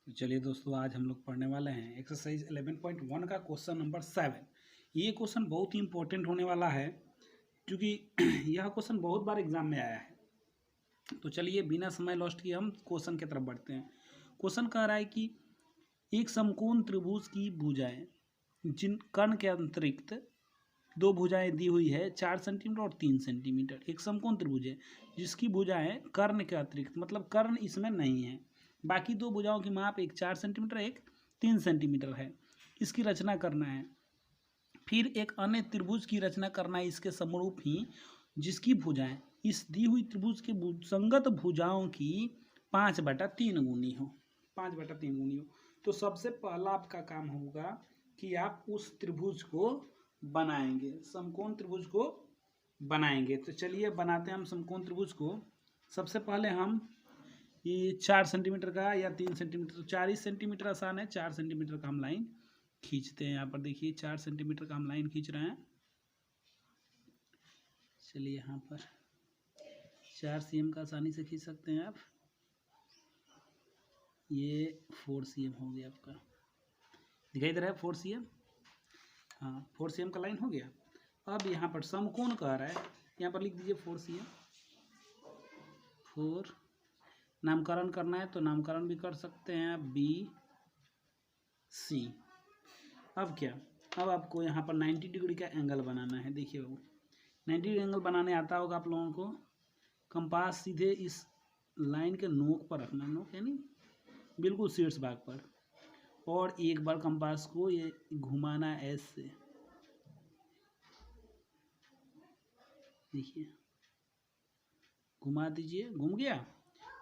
तो चलिए दोस्तों, आज हम लोग पढ़ने वाले हैं एक्सरसाइज 11.1 का क्वेश्चन नंबर 7। ये क्वेश्चन बहुत ही इंपॉर्टेंट होने वाला है क्योंकि यह क्वेश्चन बहुत बार एग्जाम में आया है। तो चलिए बिना समय लॉस्ट किए हम क्वेश्चन की तरफ बढ़ते हैं। क्वेश्चन कह रहा है कि एक समकोण त्रिभुज की भुजाएं जिन कर्ण के अतिरिक्त दो भुजाएं दी हुई है 4 सेंटीमीटर और 3 सेंटीमीटर। एक समकोण त्रिभुज है जिसकी भुजाएं कर्ण के अतिरिक्त, मतलब कर्ण इसमें नहीं है, बाकी दो भुजाओं की माप एक 4 सेंटीमीटर एक 3 सेंटीमीटर है। इसकी रचना करना है। फिर एक अन्य त्रिभुज की रचना करना है इसके समरूप ही, जिसकी भुजाएं इस दी हुई त्रिभुज के संगत भुजाओं की 5/3 गुनी हो। 5/3 गुनी हो। तो सबसे पहला आपका काम होगा कि आप उस त्रिभुज को बनाएंगे, समकोण त्रिभुज को बनाएंगे। तो चलिए बनाते हैं हम समकोण त्रिभुज को। सबसे पहले हम ये 4 सेंटीमीटर का या 3 सेंटीमीटर, तो 4 सेंटीमीटर आसान है। 4 सेंटीमीटर का हम लाइन खींचते हैं। यहाँ पर देखिए 4 सेंटीमीटर का हम लाइन खींच रहे हैं। चलिए यहाँ पर 4 cm का आसानी से खींच सकते हैं आप। ये 4 cm हो गया आपका, दिखाई दे रहा है 4 cm। हाँ 4 cm का लाइन हो गया। अब यहाँ पर समकोण कह रहा है, यहाँ पर लिख दीजिए 4 cm। 4 नामकरण करना है तो नामकरण भी कर सकते हैं आप, BC। अब क्या, अब आपको यहाँ पर 90 डिग्री का एंगल बनाना है। देखिए बाबू, 90 डिग्री एंगल बनाने आता होगा आप लोगों को। कंपास सीधे इस लाइन के नोक पर रखना, नोक यानी बिल्कुल शीर्ष भाग पर, और एक बार कंपास को ये घुमाना ऐसे। देखिए घुमा दीजिए, घूम गया,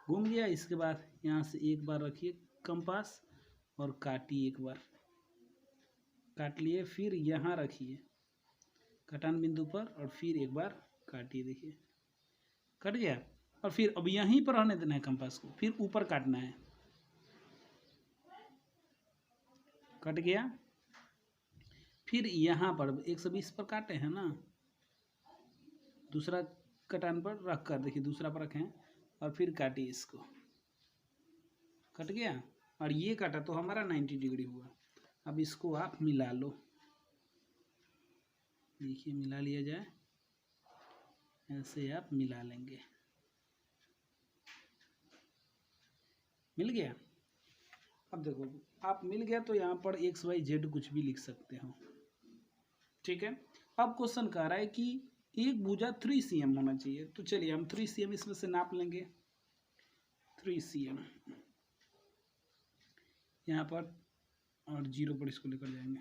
घूम गया। इसके बाद यहाँ से एक बार रखिए कंपास और काटिए, एक बार काट लिए, फिर यहाँ रखिए कटान बिंदु पर और फिर एक बार काटिए। देखिए कट गया। और फिर अब यहीं पर रहने देना है कंपास को, फिर ऊपर काटना है। कट गया। फिर यहाँ पर 120 पर काटे हैं ना, दूसरा कटान पर रख कर, देखिए दूसरा पर रखें और फिर काटिए इसको। कट गया और ये काटा तो हमारा 90 डिग्री हुआ। अब इसको आप मिला लो। देखिए मिला लिया जाए, ऐसे आप मिला लेंगे। मिल गया। अब देखो आप मिल गया तो यहाँ पर XYZ कुछ भी लिख सकते हो, ठीक है। अब क्वेश्चन कह रहा है कि एक भुजा 3 cm होना चाहिए। तो चलिए हम 3 cm इसमें से नाप लेंगे। 3 cm यहाँ पर और 0 पर इसको लेकर जाएंगे।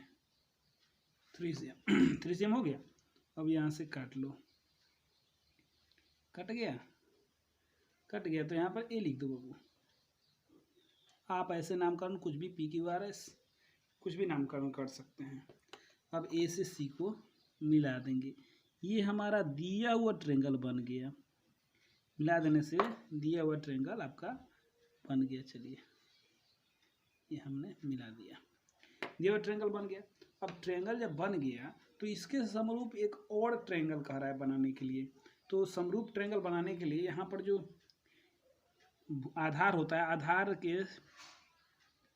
3 cm 3 cm हो गया। अब यहाँ से काट लो। कट गया, कट गया तो यहाँ पर A लिख दो बाबू। आप ऐसे नामकरण कुछ भी PQRS कुछ भी नामकरण कर सकते हैं। अब A से C को मिला देंगे। ये हमारा दिया हुआ ट्रेंगल बन गया। मिला देने से दिया हुआ ट्रेंगल आपका बन गया। चलिए ये हमने मिला दिया, दिया हुआ ट्रेंगल बन गया। अब ट्रेंगल जब बन गया तो इसके समरूप एक और ट्रेंगल कह रहा है बनाने के लिए। तो समरूप ट्रेंगल बनाने के लिए यहाँ पर जो आधार होता है,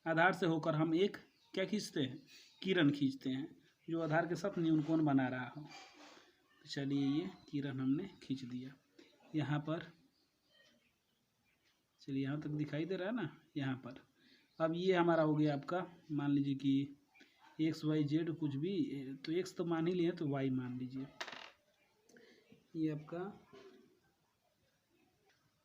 आधार से होकर हम एक क्या खींचते हैं, किरण खींचते हैं जो आधार के साथ न्यूनकोण बना रहा हो। तो चलिए ये किरण हमने खींच दिया यहाँ पर। चलिए यहाँ तक दिखाई दे रहा है ना, यहाँ पर। अब ये हमारा हो गया आपका, मान लीजिए कि XYZ कुछ भी, तो X तो मान ही लिए तो Y मान लीजिए। ये आपका,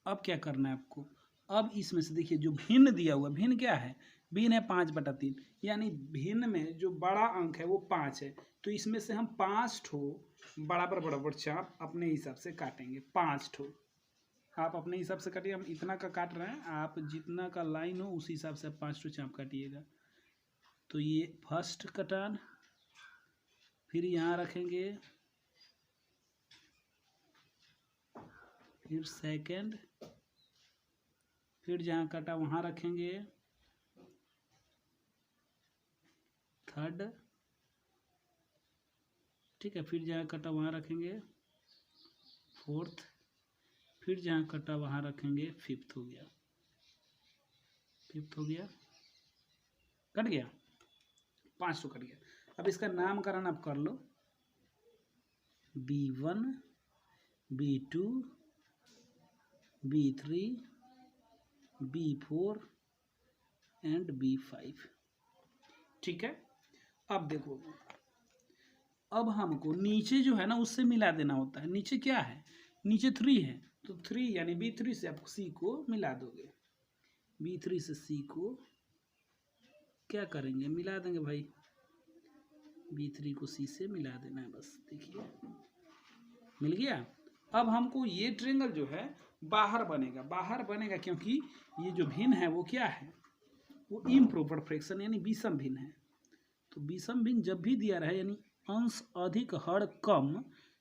अब क्या करना है आपको, अब इसमें से देखिए जो भिन्न दिया हुआ, भिन्न क्या है, भिन्न है 5/3, यानी भिन्न में जो बड़ा अंक है वो 5 है। तो इसमें से हम 5 ठो बराबर बराबर चाप अपने हिसाब से काटेंगे। 5 ठो आप अपने हिसाब से काटिए। हम इतना का काट रहे हैं, आप जितना का लाइन हो उसी हिसाब से 5 ठो चाप काटिएगा। तो ये फर्स्ट कटान, फिर यहाँ रखेंगे, फिर सेकंड, फिर जहाँ कटा वहाँ रखेंगे, थर्ड, ठीक है, फिर जहाँ कटा वहाँ रखेंगे, फोर्थ, फिर जहाँ कटा वहाँ रखेंगे, फिफ्थ हो गया, फिफ्थ हो गया। कट गया, 500 कट गया। अब इसका नामकरण आप कर लो, B1, B2, B3, B4 and B5। ठीक है। अब देखो, अब हमको नीचे जो है ना उससे मिला देना होता है। नीचे क्या है, नीचे 3 है, तो 3 यानी B3 से आप C को मिला दोगे। B3 से C को क्या करेंगे, मिला देंगे भाई। B3 को C से मिला देना है बस। देखिए मिल गया। अब हमको ये ट्रेंगल जो है बाहर बनेगा, बाहर बनेगा क्योंकि ये जो भिन्न है वो क्या है, वो इम्प्रॉपर फ्रैक्शन यानी विषम भिन्न है। तो विषम भिन्न जब भी दिया रहे यानी अंश अधिक हर कम,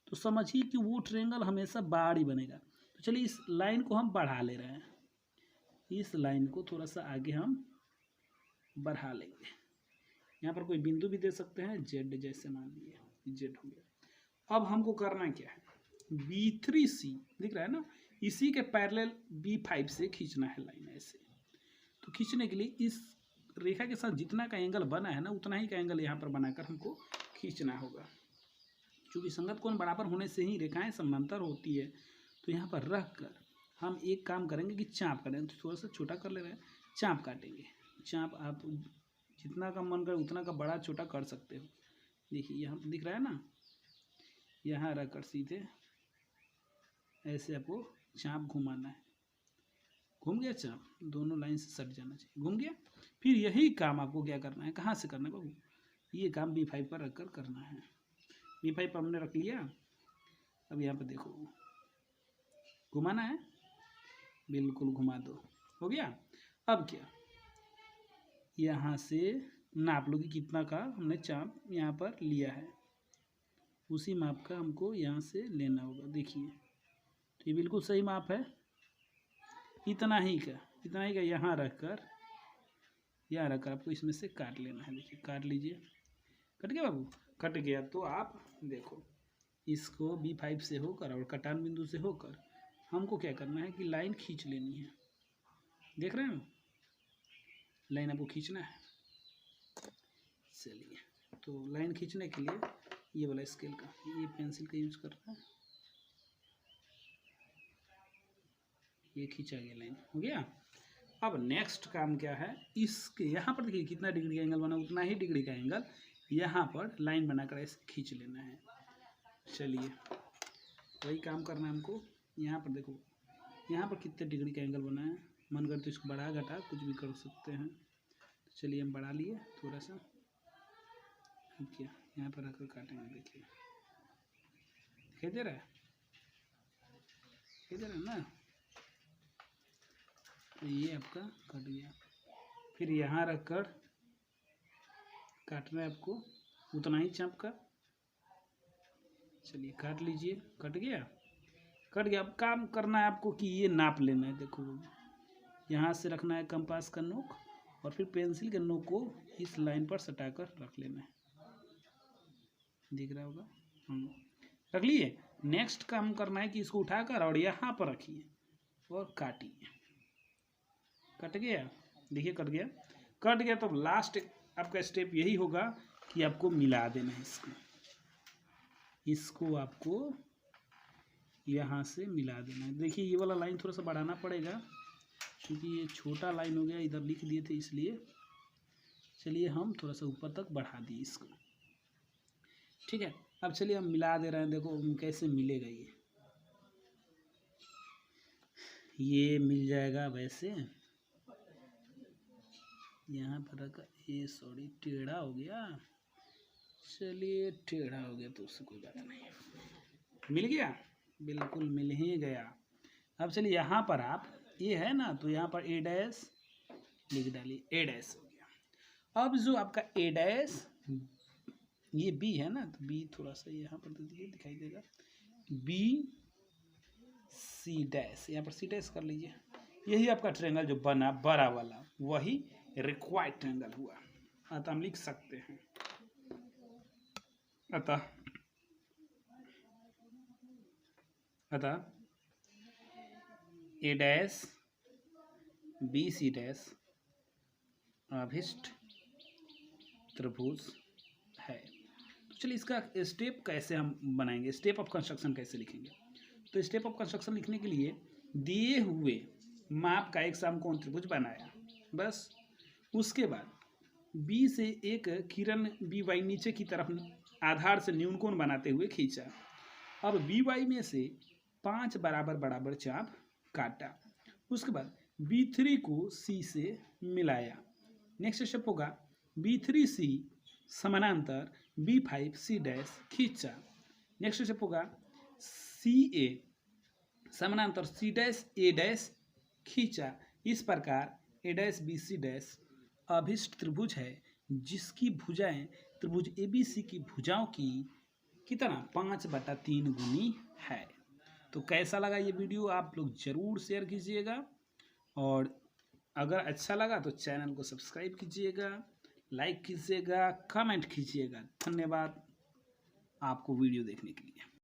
तो समझिए कि वो ट्रेंगल हमेशा बाहर ही बनेगा। तो चलिए इस लाइन को हम बढ़ा ले रहे हैं, इस लाइन को थोड़ा सा आगे हम बढ़ा लेंगे। यहाँ पर कोई बिंदु भी दे सकते हैं, जेड जैसे मान लीजिए जेड हो गया। अब हमको करना क्या है, B3C दिख रहा है ना, इसी के पैरेलल B5 से खींचना है लाइन ऐसे। तो खींचने के लिए इस रेखा के साथ जितना का एंगल बना है ना उतना ही का एंगल यहाँ पर बनाकर हमको खींचना होगा। क्योंकि संगत कोण बराबर होने से ही रेखाएं समांतर होती है। तो यहाँ पर रख कर हम एक काम करेंगे कि चाप करेंगे। तो थोड़ा सा छोटा कर ले रहे हैं, चाप काटेंगे। चाप आप जितना का मन करे उतना का बड़ा छोटा कर सकते हो। देखिए यहाँ दिख रहा है ना, यहाँ रख कर सीधे ऐसे आपको चाप घुमाना है। घूम गया चाप, दोनों लाइन से सट जाना चाहिए, घूम गया। फिर यही काम आपको क्या करना है, कहाँ से करना है बाबू, ये काम B5 पर रखकर करना है। B5 पर हमने रख लिया। अब यहाँ पर देखो घुमाना है, बिल्कुल घुमा दो, हो गया। अब क्या, यहाँ से नाप लो कि कितना का हमने चाप यहाँ पर लिया है, उसी माप का हमको यहाँ से लेना होगा। देखिए तो ये बिल्कुल सही माप है, इतना ही का यहाँ रखकर आपको इसमें से काट लेना है। देखिए काट लीजिए, कट गया बाबू, कट गया। तो आप देखो इसको B5 से होकर और कटान बिंदु से होकर हमको क्या करना है कि लाइन खींच लेनी है। देख रहे हैं, लाइन आपको खींचना है। चलिए तो लाइन खींचने के लिए ये वाला स्केल का, ये पेंसिल का यूज करना है। ये खींचा गया, लाइन हो गया। अब नेक्स्ट काम क्या है, इसके यहाँ पर देखिए कितना डिग्री का एंगल बना, उतना ही डिग्री का एंगल यहाँ पर लाइन बनाकर ऐसे खींच लेना है। चलिए वही काम करना है हमको। यहाँ पर देखो, यहाँ पर कितने डिग्री का एंगल बना है, मन करे तो इसको बढ़ा घटा कुछ भी कर सकते हैं। तो चलिए हम बढ़ा लिए थोड़ा सा। क्या यहाँ पर रखकर काटेंगे, देखिए दिखाई दे रहा है, दिखाई दे रहा है ना। तो ये आपका कट गया। फिर यहाँ रखकर काटना है आपको उतना ही चाप का। चलिए काट लीजिए, कट गया, कट गया। अब काम करना है आपको कि ये नाप लेना है। देखो यहाँ से रखना है कंपास का नोक और फिर पेंसिल के नोक को इस लाइन पर सटाकर रख लेना है। दिख रहा होगा, रख लिए। नेक्स्ट काम करना है कि इसको उठाकर और यहाँ पर रखिए और काटिए। कट गया, देखिए कट गया, कट गया। तो लास्ट आपका स्टेप यही होगा कि आपको मिला देना है इसको आपको यहाँ से मिला देना है। देखिए ये वाला लाइन थोड़ा सा बढ़ाना पड़ेगा क्योंकि ये छोटा लाइन हो गया, इधर लिख दिए थे इसलिए। चलिए हम थोड़ा सा ऊपर तक बढ़ा दिए इसको, ठीक है। अब चलिए हम मिला दे रहे हैं, देखो कैसे मिलेगा। ये मिल जाएगा वैसे, यहाँ पर रखा, ये सॉरी टेढ़ा हो गया। चलिए टेढ़ा हो गया तो उससे कोई बात नहीं, मिल गया, बिल्कुल मिल ही गया। अब चलिए यहाँ पर आप ये है ना, तो यहाँ पर A' लिख डालिए, A' हो गया। अब जो आपका A', ये B है ना, तो B थोड़ा सा यहाँ पर दे दीजिए, दिखाई देगा। C' यहाँ पर C' कर लीजिए। यही आपका ट्रायंगल जो बना बड़ा वाला, वही रिक्वायर्ड ट्रायंगल हुआ। अतः हम लिख सकते हैं, अतः A' BC' अभिष्ट त्रिभुज है। तो चलिए इसका स्टेप कैसे हम बनाएंगे, स्टेप ऑफ कंस्ट्रक्शन कैसे लिखेंगे। तो स्टेप ऑफ कंस्ट्रक्शन लिखने के लिए दिए हुए माप का एक समकोण त्रिभुज बनाया, बस। उसके बाद बी से एक किरण बी वाई नीचे की तरफ आधार से न्यून कोण बनाते हुए खींचा। अब बी वाई में से 5 बराबर बराबर चाप काटा। उसके बाद B3 को C से मिलाया। नेक्स्ट स्टेप होगा B3C समानांतर B5C डैश खींचा। नेक्स्ट स्टेप होगा CA समानांतर C डैश A डैश खींचा। इस प्रकार A डैश BC डैश अभिष्ट त्रिभुज है जिसकी भुजाएं त्रिभुज ABC की भुजाओं की कितना 5/3 गुनी है। तो कैसा लगा ये वीडियो आप लोग ज़रूर शेयर कीजिएगा, और अगर अच्छा लगा तो चैनल को सब्सक्राइब कीजिएगा, लाइक कीजिएगा, कमेंट कीजिएगा। धन्यवाद आपको वीडियो देखने के लिए।